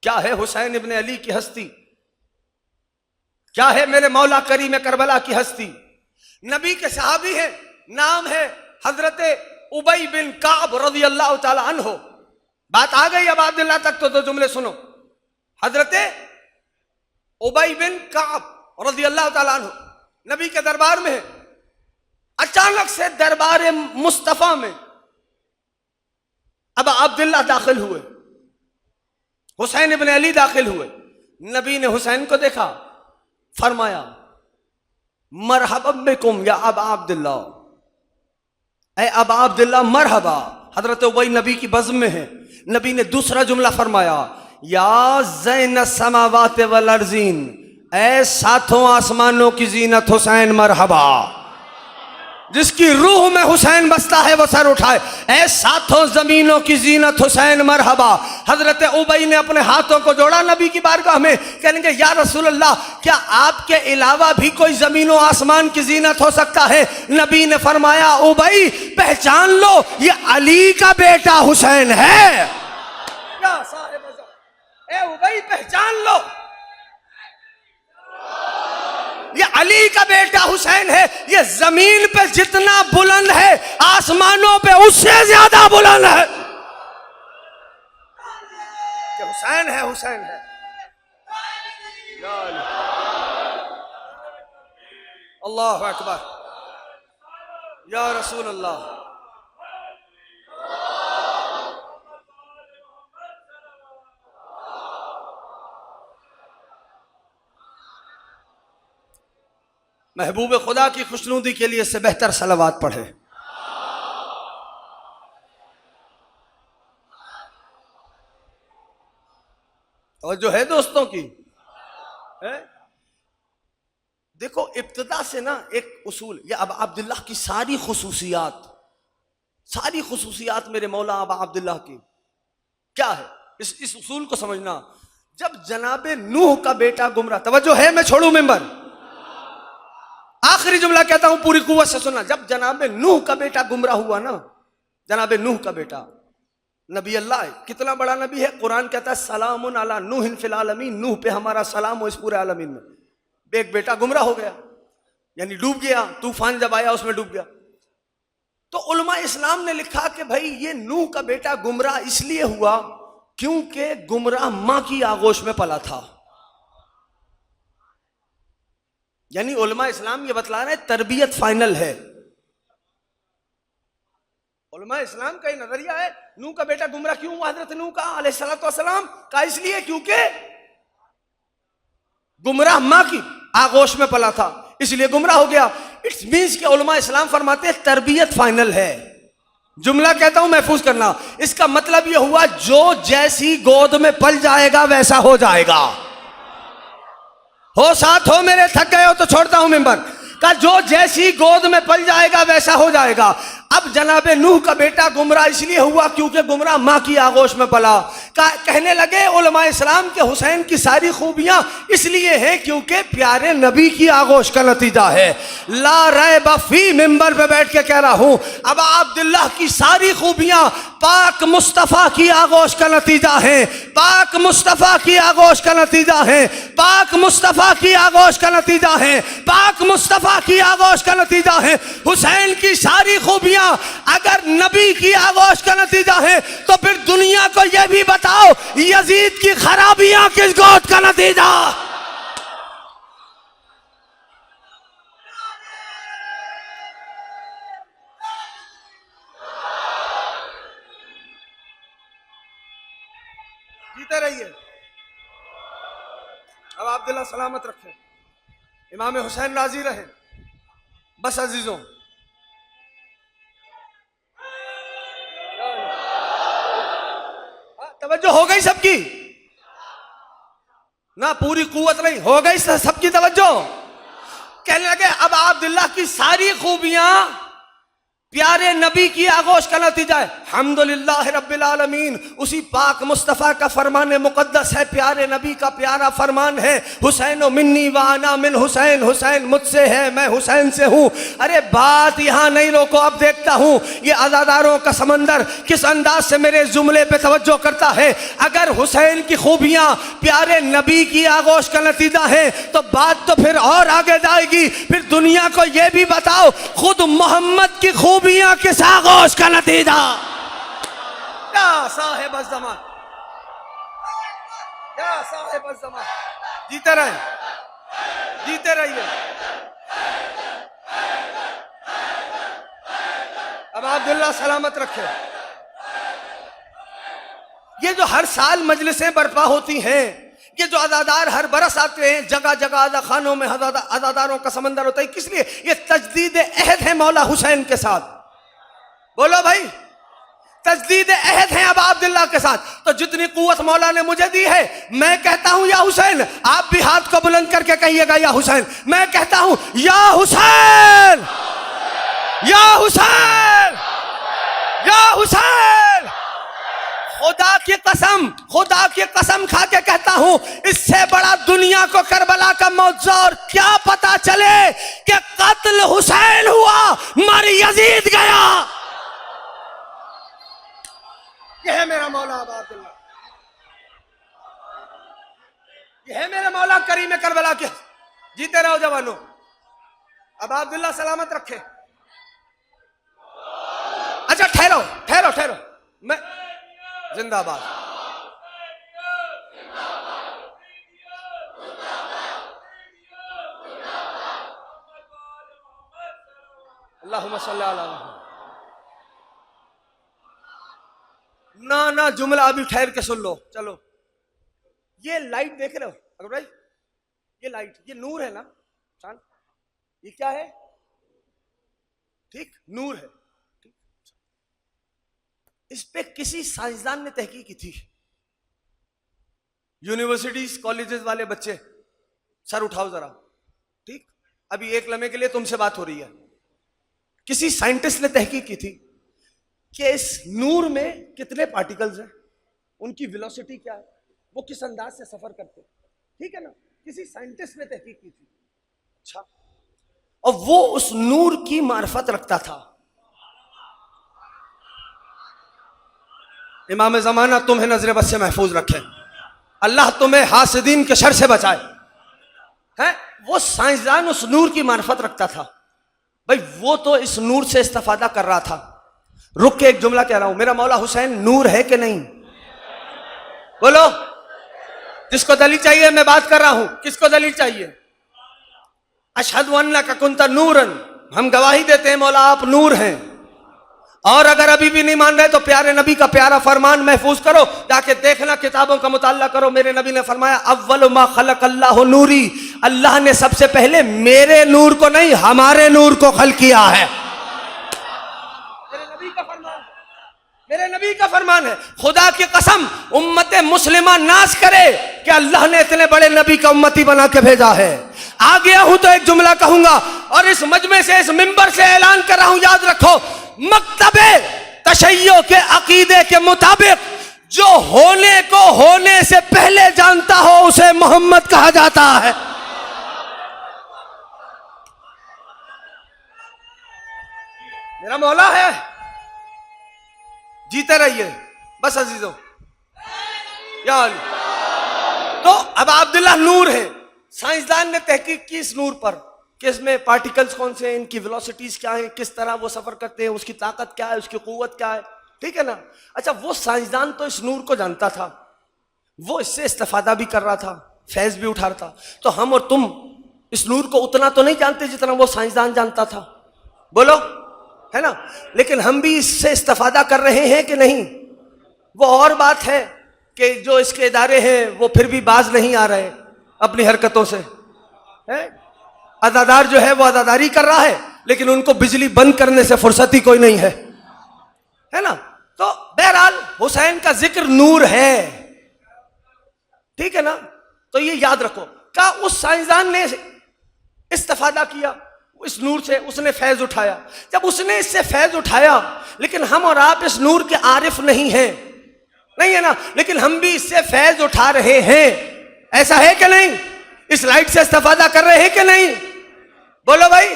क्या है हुसैन इब्ने अली की हस्ती, क्या है मेरे मौला करीम करबला की हस्ती। नबी के सहाबी है, नाम है हजरत उबई बिन काब रज़ी अल्लाह ताला अन्हो। बात आ गई अब अब्दुल्ला तक तो जुमले सुनो। हजरत उबई बिन काब रज़ी अल्लाह ताला अन्हो नबी के दरबार में है। अचानक से दरबार मुस्तफा में अब अब्दुल्ला दाखिल हुए, हुसैन इब्ने अली दाखिल हुए। नबी ने हुसैन को देखा, फरमाया मरहबा बिकुम या अबा अब्दुल्ला, ऐ अबा अब्दुल्ला मरहबा। हजरत उबई नबी की बज़्म में है। नबी ने दूसरा जुमला फरमाया, या ज़ैन समावात वल अर्ज़ीन, ऐ सातों आसमानों की जीनत हुसैन मरहबा। जिसकी रूह में हुसैन बसता है वो सर उठाए। ऐ सातों जमीनों की जीनत हुसैन मरहबा। हजरत उबई ने अपने हाथों को जोड़ा नबी की बारगाह में, कहेंगे या रसूल अल्लाह, क्या आपके अलावा भी कोई जमीनों आसमान की जीनत हो सकता है? नबी ने फरमाया, उबई पहचान लो, ये अली का बेटा हुसैन है। ए उबई पहचान लो, ये अली का बेटा हुसैन है। ये जमीन पे जितना बुलंद है आसमानों पे उससे ज्यादा बुलंद है। ये हुसैन है, हुसैन है। अल्लाह अकबर, या रसूल अल्लाह। महबूब खुदा की खुशनुदी के लिए इससे बेहतर सलावात पढ़े। और जो है दोस्तों की है? देखो इब्तिदा से ना एक उसूल, ये अब अब्दुल्ला की सारी खुसूसियात मेरे मौला अब अब्दुल्ला की क्या है, इस उसूल को समझना। जब जनाबे नूह का बेटा गुमराह, तवज्जो है, मैं छोड़ू मिंबर, आखिरी जुमला कहता हूं पूरी कुव्वत से सुनना। जब जनाबे नूह का बेटा गुमराह हुआ ना, जनाबे नूह का बेटा, नबी अल्लाह है, कितना बड़ा नबी है। कुरान कहता है सलामुन अला नूहिन फिल आलमीन, नूह पे हमारा सलाम हो इस पूरे आलमीन में। एक बेटा गुमराह हो गया, यानी डूब गया, तूफान जब आया उसमें डूब गया। तो उलमा इस्लाम ने लिखा कि भाई ये नूह का बेटा गुमराह इसलिए हुआ क्योंकि गुमराह मां की आगोश में पला था। यानी उलमा इस्लाम ये बतला रहे तरबियत फाइनल है। उलमा इस्लाम का नजरिया है नूह का बेटा गुमराह क्यों हुआ हजरत नूह का अलैहिस्सलातु वस्सलाम का, इसलिए क्योंकि गुमराह मां की आगोश में पला था, इसलिए गुमराह हो गया। इट्स मींस कि उलमा इस्लाम फरमाते हैं तरबियत फाइनल है। जुमला कहता हूं महफूज करना, इसका मतलब यह हुआ जो जैसी गोद में पल जाएगा वैसा हो जाएगा। हो साथ हो मेरे, थक गए हो तो छोड़ता हूं मिंबर का, जो जैसी गोद में पल जाएगा वैसा हो जाएगा। अब जनाबे नूह का बेटा गुमराह इसलिए हुआ क्योंकि गुमराह मां की आगोश में पला। कहने लगे उलमा इस्लाम के हुसैन की सारी खूबियां इसलिए हैं क्योंकि प्यारे नबी की आगोश का नतीजा है। ला रैब फी, मिंबर पे बैठ के कह रहा हूं, अब अब्दुल्लाह की सारी खूबियां पाक मुस्तफा की आगोश का नतीजा है, पाक मुस्तफा की आगोश का नतीजा है, पाक मुस्तफा की आगोश का नतीजा है, पाक मुस्तफा की आगोश का नतीजा है। हुसैन की सारी खूबियां अगर नबी की आगोश का नतीजा है तो फिर दुनिया को यह भी बताओ यजीद की खराबियां किस गोद का नतीजा। जीते रहिए। अब अब्दुल्ला सलामत रखे, इमाम हुसैन राजी रहे। बस अजीजों, तवज्जो हो गई सबकी ना, पूरी कुव्वत नहीं, हो गई सबकी तवज्जो। कहने लगे अब अब्दुल्ला की सारी खूबियां प्यारे नबी की आगोश का नतीजा है। हम्दुलिल्लाह रब्बिल आलमीन, उसी पाक मुस्तफ़ा का फरमान मुकद्दस है, प्यारे नबी का प्यारा फरमान है, हुसैन मिन्नी व अना मिन हुसैन, हुसैन मुझसे है, मैं हुसैन से हूँ। अरे बात यहाँ नहीं रोको, अब देखता हूँ ये अज़ादारों का समंदर किस अंदाज से मेरे जुमले पे तवज्जो करता है। अगर हुसैन की खूबियाँ प्यारे नबी की आगोश का नतीजा है तो बात तो फिर और आगे जाएगी। फिर दुनिया को ये भी बताओ खुद मोहम्मद की खूबियां किस आगोश का नतीजा। या साहिब ज़मान, या साहिब ज़मान, जीते रहे, जीते रहिए। अब अब्दुल्ला सलामत रखे। ये जो हर साल मजलिसें बर्पा होती हैं, ये जो अज़ादार हर बरस आते हैं, जगह जगह अज़ा खानों में अज़ादारों का समंदर होता है, किस लिए? ये तजदीद अहद है मौला हुसैन के साथ। बोलो भाई, तजदीद अहद है अब अब्दुल्ला के साथ। तो जितनी कुव्वत मौला ने मुझे दी है, मैं कहता हूं या हुसैन, आप भी हाथ को बुलंद करके कहिएगा या हुसैन। मैं कहता हूं या हुसैन, या हुसैन, या हुसैन। खुदा की कसम, खुदा की कसम खा के कहता हूं, इससे बड़ा दुनिया को करबला का मौजूद और क्या पता चले कि कत्ल हुसैन हुआ, मर यजीद गया। यह है मेरा मौला अब्दुल्ला, यह है मेरा मौला करीम करबला के। जीते रहो जवानों। अब अब्दुल्ला सलामत रखे। अच्छा ठहरो ठहरो ठहरो, मैं जिंदाबाद। अल्लाहुम्मा सल्ली अला मुहम्मद। ना ना, जुमला अभी ठहर के सुन लो। चलो, ये लाइट देख रहे हो अगर भाई, ये लाइट, ये नूर है ना चांद, ये क्या है? ठीक, नूर है। ठीक, इस पे किसी साइंसदान ने तहकीक की थी। यूनिवर्सिटीज कॉलेजेस वाले बच्चे सर उठाओ जरा। ठीक, अभी एक लम्हे के लिए तुमसे बात हो रही है। किसी साइंटिस्ट ने तहकीक की थी कि इस नूर में कितने पार्टिकल्स हैं, उनकी वेलोसिटी क्या है, वो किस अंदाज से सफर करते हैं। ठीक है ना, किसी साइंटिस्ट ने तहकीक की थी। अच्छा, और वो उस नूर की मार्फत रखता था। इमाम ज़माना तुम्हें नजर बद से महफूज रखे, अल्लाह तुम्हें हासिदीन के शर से बचाए। है वो साइंसदान उस नूर की मार्फत रखता था। भाई वो तो इस नूर से इस्तेफादा कर रहा था। रुक के एक जुमला कह रहा हूं, मेरा मौला हुसैन नूर है कि नहीं? बोलो, जिसको दलील चाहिए मैं बात कर रहा हूं। किसको दलील चाहिए? अशहदु अन्नका कुंता नूरन, हम गवाही देते हैं मौला आप नूर हैं। और अगर अभी भी नहीं मान रहे तो प्यारे नबी का प्यारा फरमान महफूज करो, जाके देखना, किताबों का मुताला करो। मेरे नबी ने फरमाया अव्वल मा खलक अल्लाह नूरी, अल्लाह ने सबसे पहले मेरे नूर को नहीं हमारे नूर को खल किया है। मेरे नबी का फरमान है। खुदा की कसम उम्मत मुस्लिमा नाज करे कि अल्लाह ने इतने बड़े नबी का उम्मती बना के भेजा है। आ गया हूं तो एक जुमला कहूंगा और इस मजमे से, इस मिंबर से ऐलान कर रहा हूं, याद रखो, मक्तबे तशय्यो के अकीदे के मुताबिक जो होने को होने से पहले जानता हो उसे मोहम्मद कहा जाता है। मेरा मौला है, जीते रहिए बस अजीजों। या तो अब अब्दुल्ला नूर है। साइंसदान ने तहकीक की इस नूर पर कि इसमें पार्टिकल्स कौन से हैं, इनकी वेलोसिटीज क्या है, किस तरह वो सफर करते हैं, उसकी ताकत क्या है, उसकी कुव्वत क्या है। ठीक है ना। अच्छा, वो साइंसदान तो इस नूर को जानता था, वो इससे इस्तेफादा भी कर रहा था, फैज भी उठा रहा था। तो हम और तुम इस नूर को उतना तो नहीं जानते जितना वो साइंसदान जानता था। बोलो, है ना। लेकिन हम भी इससे इस्तेफादा कर रहे हैं कि नहीं? वो और बात है कि जो इसके इदारे हैं वो फिर भी बाज नहीं आ रहे अपनी हरकतों से, है? अदादार जो है वो अदादारी कर रहा है, लेकिन उनको बिजली बंद करने से फुर्सत ही कोई नहीं है ना। तो बहरहाल हुसैन का जिक्र नूर है, ठीक है ना। तो ये याद रखो, क्या उस साइंसदान ने इस्तेफादा किया इस नूर से, उसने फैज उठाया। जब उसने इससे फैज उठाया, लेकिन हम और आप इस नूर के आरिफ नहीं हैं, नहीं है ना, लेकिन हम भी इससे फैज उठा रहे हैं, ऐसा है कि नहीं? इस लाइट से इस्तेफादा कर रहे हैं कि नहीं? बोलो भाई।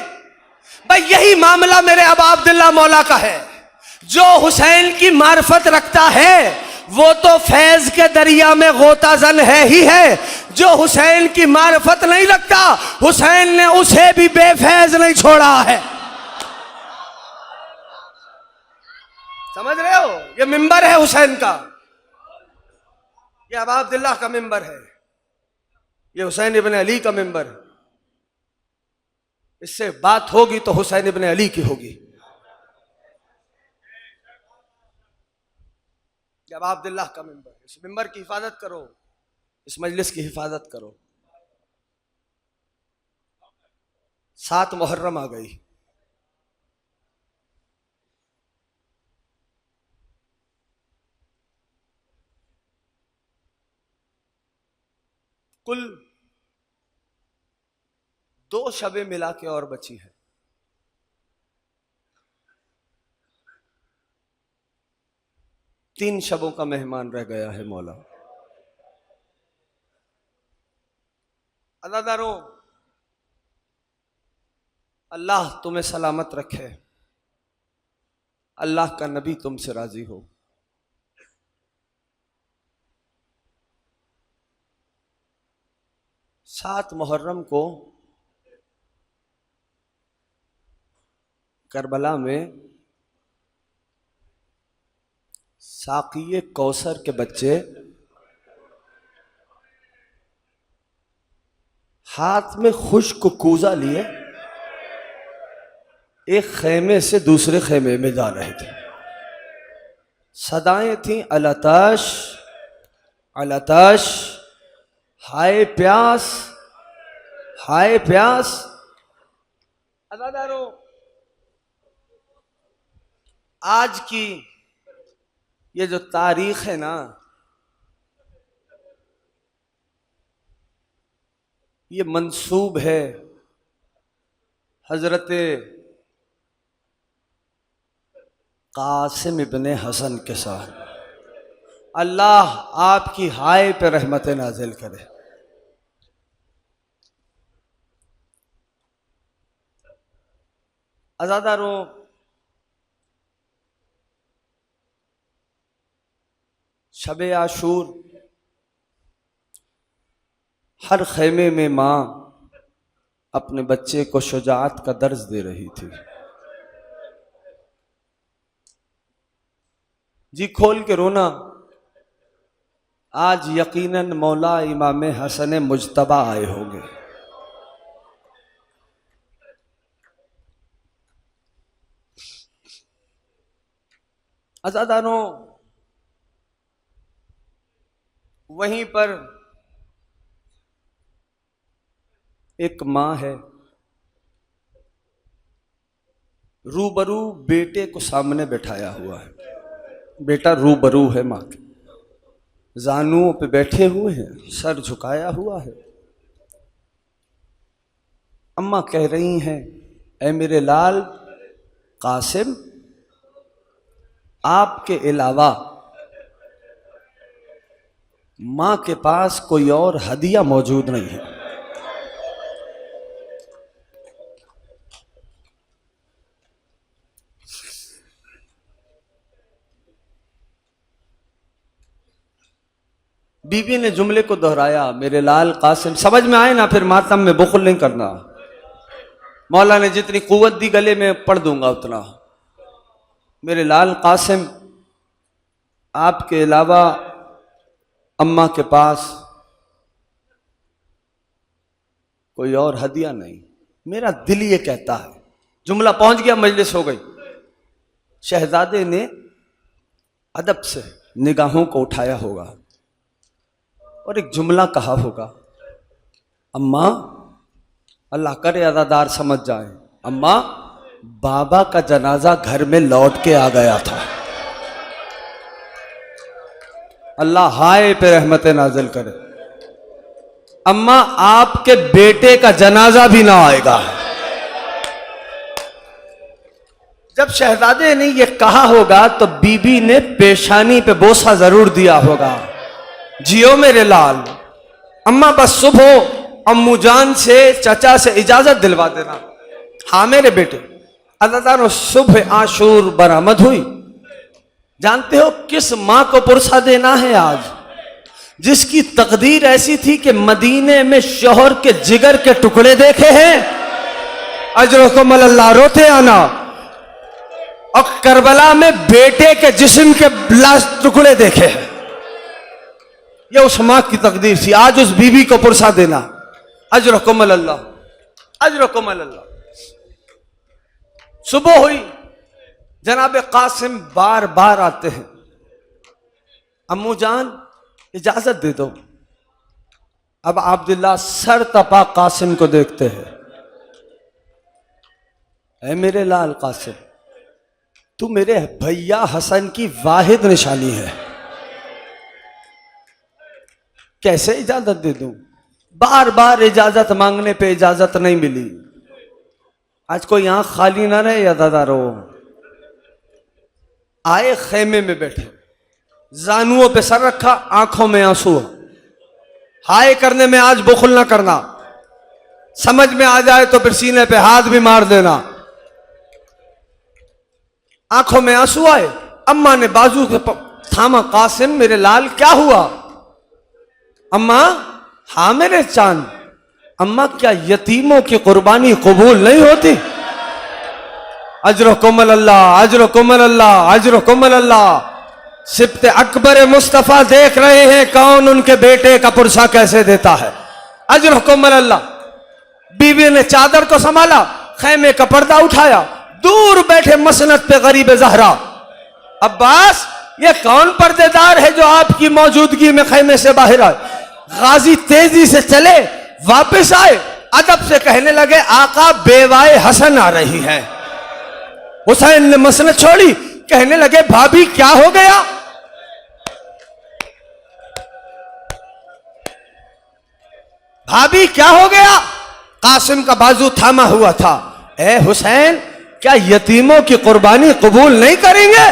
भाई यही मामला मेरे अबा अब्दुल्ला मौला का है। जो हुसैन की मार्फत रखता है वो तो फैज के दरिया में गोताजन है ही है। जो हुसैन की मार्फत नहीं रखता, हुसैन ने उसे भी बेफैज नहीं छोड़ा है। समझ रहे हो? ये मिंबर है हुसैन का, ये अबा अब्दुल्ला का मिंबर है, ये हुसैन इब्न अली का मिंबर है। इससे बात होगी तो हुसैन इब्न अली की होगी। अबा अब्दुल्ला का मिंबर, इस मिंबर की हिफाजत करो, इस मजलिस की हिफाजत करो। 7 मुहर्रम आ गई, कुल 2 शबें मिला के और बची है। तीन शबों का मेहमान रह गया है मौला। अज़ादारों, अल्लाह तुम्हें सलामत रखे, अल्लाह का नबी तुमसे राजी हो। सात मुहर्रम को करबला में साक़िए कौसर के बच्चे हाथ में खुश्क कूजा लिए एक खेमे से दूसरे खेमे में जा रहे थे। सदाएं थीं अलताश अलताश, हाय प्यास हाय प्यास। अज़ादारों, आज की ये जो तारीख है ना, ये मंसूब है हजरत कासिम इब्ने हसन के साथ। अल्लाह आपकी हाय पे रहमत नाजिल करे। अज़ादारों, शबे आशूर हर खेमे में माँ अपने बच्चे को शुजाअत का दर्ज दे रही थी। जी खोल के रोना। आज यकीनन मौला इमाम हसन मुजतबा आए होंगे। अज़ादारों, वहीं पर एक माँ है, रूबरू बेटे को सामने बैठाया हुआ है। बेटा रूबरू है माँ के, जानुओं पे बैठे हुए हैं, सर झुकाया हुआ है। अम्मा कह रही हैं, ऐ मेरे लाल कासिम, आपके अलावा माँ के पास कोई और हदिया मौजूद नहीं है। बीबी ने जुमले को दोहराया, मेरे लाल कासिम। समझ में आए ना, फिर मातम में बुखल नहीं करना। मौला ने जितनी कुव्वत दी गले में पढ़ दूंगा उतना। मेरे लाल कासिम, आपके अलावा अम्मा के पास कोई और हदिया नहीं। मेरा दिल ये कहता है। जुमला पहुंच गया, मजलिस हो गई। शहजादे ने अदब से निगाहों को उठाया होगा। और एक जुमला कहा होगा, अम्मा, अल्लाह करे अदादार समझ जाए, अम्मा बाबा का जनाजा घर में लौट के आ गया था। अल्लाह हाय पे रहमत नाजिल करे। अम्मा आपके बेटे का जनाजा भी ना आएगा। जब शहजादे ने ये कहा होगा तो बीबी ने पेशानी पे बोसा जरूर दिया होगा, जियो मेरे लाल, अम्मा बस सुबह अम्मू जान से चाचा से इजाजत दिलवा देना। हाँ मेरे बेटे। अल्लाह सुबह आशूर बरामद हुई। जानते हो किस मां को पुरसा देना है आज, जिसकी तकदीर ऐसी थी कि मदीने में शोहर के जिगर के टुकड़े देखे हैं, अजरकुम अल्लाह रोते आना, और करबला में बेटे के जिस्म के लाश टुकड़े देखे हैं। ये उस मां की तकदीर थी। आज उस बीवी को पुरसा देना, अजरकुम अल्लाह, अजरकुम अल्लाह। सुबह हुई, जनाब कासिम बार बार आते हैं, अम्मू जान इजाजत दे दो। अब अब्दुल्ला सर तपा कासिम को देखते हैं, ऐ मेरे लाल कासिम, तू मेरे भैया हसन की वाहिद निशानी है, कैसे इजाजत दे दूं? बार बार इजाजत मांगने पे इजाजत नहीं मिली। आज कोई आंख खाली ना रहे अदादारो। आए खेमे में बैठे, जानुओं पे सर रखा, आंखों में आंसू। हाय करने में आज बुखल ना करना, समझ में आ जाए तो फिर सीने पे हाथ भी मार देना। आंखों में आंसू आए, अम्मा ने बाजू के थामा, कासिम मेरे लाल क्या हुआ? अम्मा, हाँ मेरे चांद। अम्मा क्या यतीमों की कुर्बानी कबूल नहीं होती? अजरकुम अल्लाह, अजरकुम अल्लाह, अजरकुम अल्लाह। सिब्ते अकबर मुस्तफा देख रहे हैं कौन उनके बेटे का पुरसा कैसे देता है। अजरकुम अल्लाह। बीवी ने चादर को संभाला, खैमे का पर्दा उठाया, दूर बैठे मसनद पे गरीब जहरा, अब्बास ये कौन पर्देदार है जो आपकी मौजूदगी में खैमे से बाहर आए? गाजी तेजी से चले, वापस आए, अदब से कहने लगे, आका बेवाए हसन आ रही है। हुसैन ने मसनद छोड़ी, कहने लगे, भाभी क्या हो गया? भाभी क्या हो गया? कासिम का बाजू थामा हुआ था। ए हुसैन, क्या यतीमों की कुर्बानी कबूल नहीं करेंगे?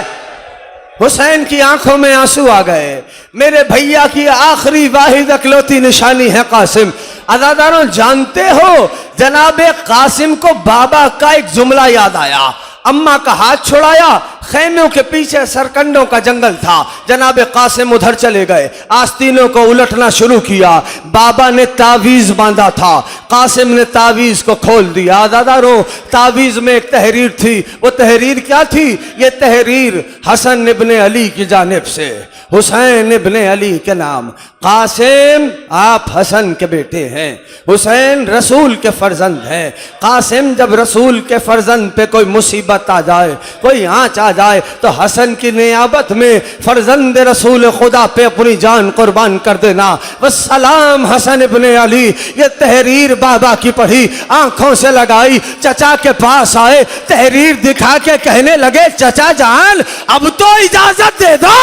हुसैन की आंखों में आंसू आ गए। मेरे भैया की आखिरी वाहिद अकलौती निशानी है कासिम। अदादारों जानते हो, जनाबे कासिम को बाबा का एक जुमला याद आया। अम्मा का हाथ छुड़ाया, खैमों के पीछे सरकंडों का जंगल था। जनाबे कासिम उधर चले गए, आस्तीनों को उलटना शुरू किया। बाबा ने तावीज बांधा था, कासिम ने तावीज को खोल दिया। दादारो, तावीज में एक तहरीर थी। वो तहरीर क्या थी? ये तहरीर हसन इब्ने अली की जानिब से, हुसैन इब्ने अली के नाम। कासिम आप हसन के बेटे हैं, हुसैन रसूल के फर्जंद हैं। कासिम जब रसूल के फर्जंद पे कोई मुसीबत आ जाए, कोई आंच आ जाए, तो हसन की नियाबत में फर्जंद रसूल खुदा पे अपनी जान कुर्बान कर देना। वस्सलाम हसन इब्ने अली। ये तहरीर बाबा की पढ़ी, आंखों से लगाई, चचा के पास आए, तहरीर दिखा के कहने लगे, चचा जान अब तो इजाजत दे दो,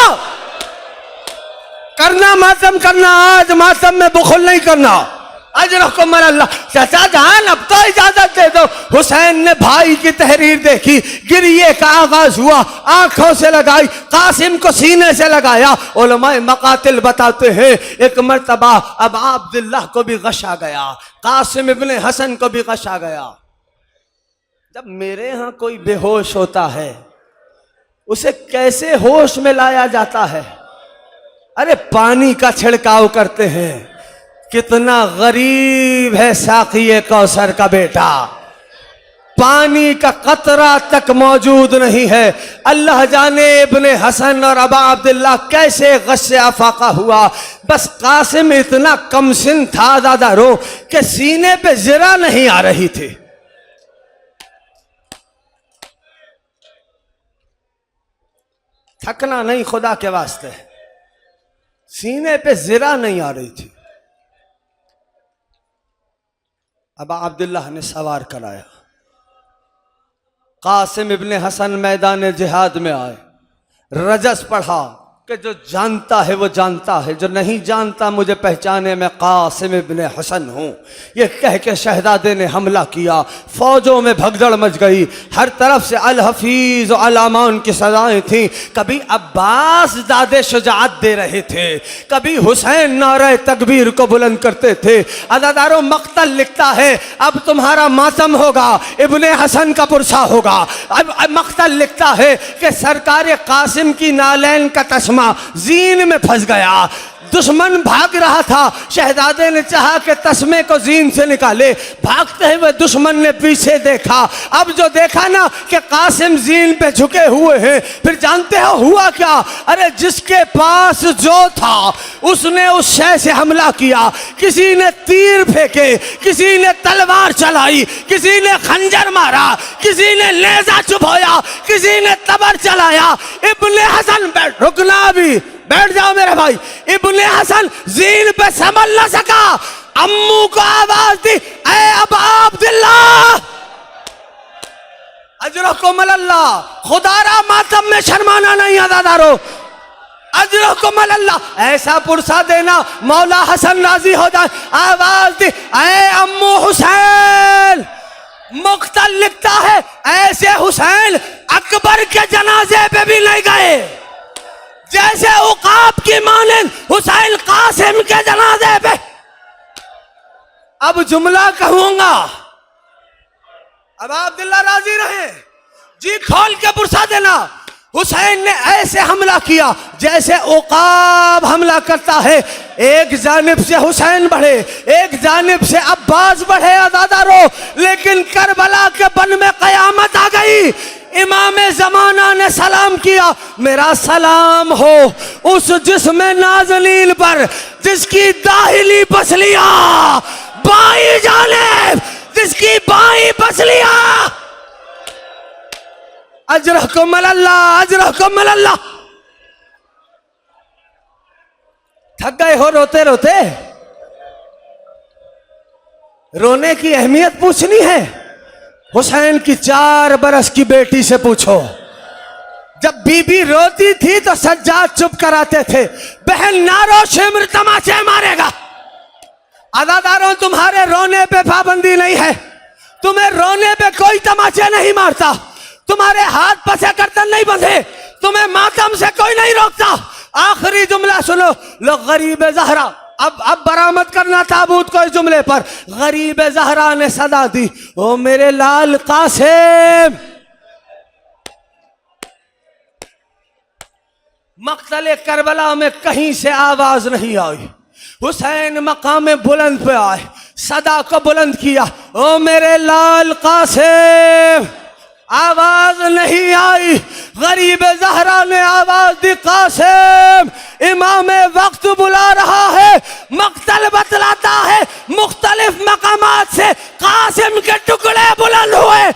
करना मातम करना, आज मातम में बुखल नहीं करना। अजरकुम अल्लाह। चाचा जान अब तो इजाजत दे दो। हुसैन ने भाई की तहरीर देखी, गिरिए का आगाज हुआ, आंखों से लगाई, कासिम को सीने से लगाया। उलमाए मकातिल बताते हैं, एक मर्तबा अब अब्दुल्लाह को भी गश आ गया, कासिम इब्ने हसन को भी गश आ गया। जब मेरे यहाँ कोई बेहोश होता है, उसे कैसे होश में लाया जाता है? अरे पानी का छिड़काव करते हैं। कितना गरीब है साक़िए कौसर का बेटा, पानी का कतरा तक मौजूद नहीं है। अल्लाह जाने इब्ने हसन और अबा अब्दुल्लाह कैसे गश्शे अफाका हुआ। बस कासिम इतना कमसिन था दादारो कि सीने पे जरा नहीं आ रही थी। थकना नहीं खुदा के वास्ते, सीने पे ज़रा नहीं आ रही थी। अब अब्दुल्लाह ने सवार कराया। कासिम इब्ने हसन मैदान जिहाद में आए, रजस पढ़ा कि जो जानता है वो जानता है, जो नहीं जानता मुझे पहचाने, मैं कासिम इब्ने हसन हूँ। ये कह के शहजादे ने हमला किया। फौजों में भगदड़ मच गई, हर तरफ से अल हफीज और अल अमान की सजाएं थीं। कभी अब्बास दादे शुजाअत दे रहे थे, कभी हुसैन नारे तकबीर को बुलंद करते थे। अज़ादारों, मक्तल लिखता है अब तुम्हारा मातम होगा, इब्ने हसन का पुरसा होगा। अब मक्तल लिखता है कि सरकार कासिम की नालैन का तस्मा जीन में फंस गया। दुश्मन भाग रहा था, शहजादे ने चाहा कि तस्मे को जीन से निकाले। भागते हुए दुश्मन ने पीछे देखा। अब जो देखा ना कि कासिम जीन पे झुके हुए हैं, फिर जानते हो हुआ क्या? अरे जिसके पास जो था उसने उस शय से हमला किया। किसी ने तीर फेंके, किसी ने तलवार चलाई, किसी ने खंजर मारा, किसी ने नेज़ा चुभोया, किसी ने तबर चलाया। इब्ने हसन रुकना, भी बैठ जाओ मेरे भाई। इब्ने हसन जीन पे संभल न सका, अम्मू को आवाज दी, ऐ अबा अब्दुल्लाह अजरकुम अल्लाह, खुदारा मातम में शर्माना नहीं अज़ादारो, अजरकुम अल्लाह, ऐसा पुरसा देना मौला हसन राजी हो जाए। आवाज दी, ऐ अम्मू हुसैन। मुख्तल लिखता है ऐसे हुसैन अकबर के जनाजे पे भी नहीं गए जैसे उकाब की मानंद हुसैन कासिम के जनाजे पे। अब जुमला कहूंगा, अब अब्दुल्लाह राजी रहे, जी खोल के पुरसा देना। हुसैन ने ऐसे हमला किया जैसे उकाब हमला करता है। एक जानिब से हुसैन बढ़े, एक जानिब से अब्बास बढ़े अज़ादारो, लेकिन करबला के बन में कयामत आ गई। इमाम ज़माना ने सलाम किया, मेरा सलाम हो उस जिस्म नाज़नीन पर जिसकी दाहिनी पसलियां बाई जानिब, जिसकी बाई पसलियां। अजरकुम अल्लाह, अजरकुम अल्लाह। थक गए हो रोते रोते? रोने की अहमियत पूछनी है? हुसैन की 4 बरस की बेटी से पूछो। जब बीबी रोती थी तो सज्जाद चुप कराते थे, बहन नारो शिमर तमाचे मारेगा। अज़ादारों, तुम्हारे रोने पे पाबंदी नहीं है, तुम्हें रोने पे कोई तमाचे नहीं मारता, तुम्हारे हाथ पसे करतन नहीं बंधे, तुम्हें मातम से कोई नहीं रोकता। आखिरी जुमला सुनो, लो गरीब ज़हरा, अब बरामद करना ताबूत को इस जुमले पर। गरीब ज़हरा ने सदा दी, ओ मेरे लाल कासिम। मक्तल करबला में कहीं से आवाज नहीं आई। हुसैन मकाम बुलंद पे आए, सदा को बुलंद किया, ओ मेरे लाल कासिम। आवाज नहीं आई। गरीब ज़हरा ने आवाज दी, कासिम। इमाम वक्त बुला रहा है, मक्तल बतलाता है, मुख्तलिफ मकामात से कासिम के टुकड़े बुलंद हुए।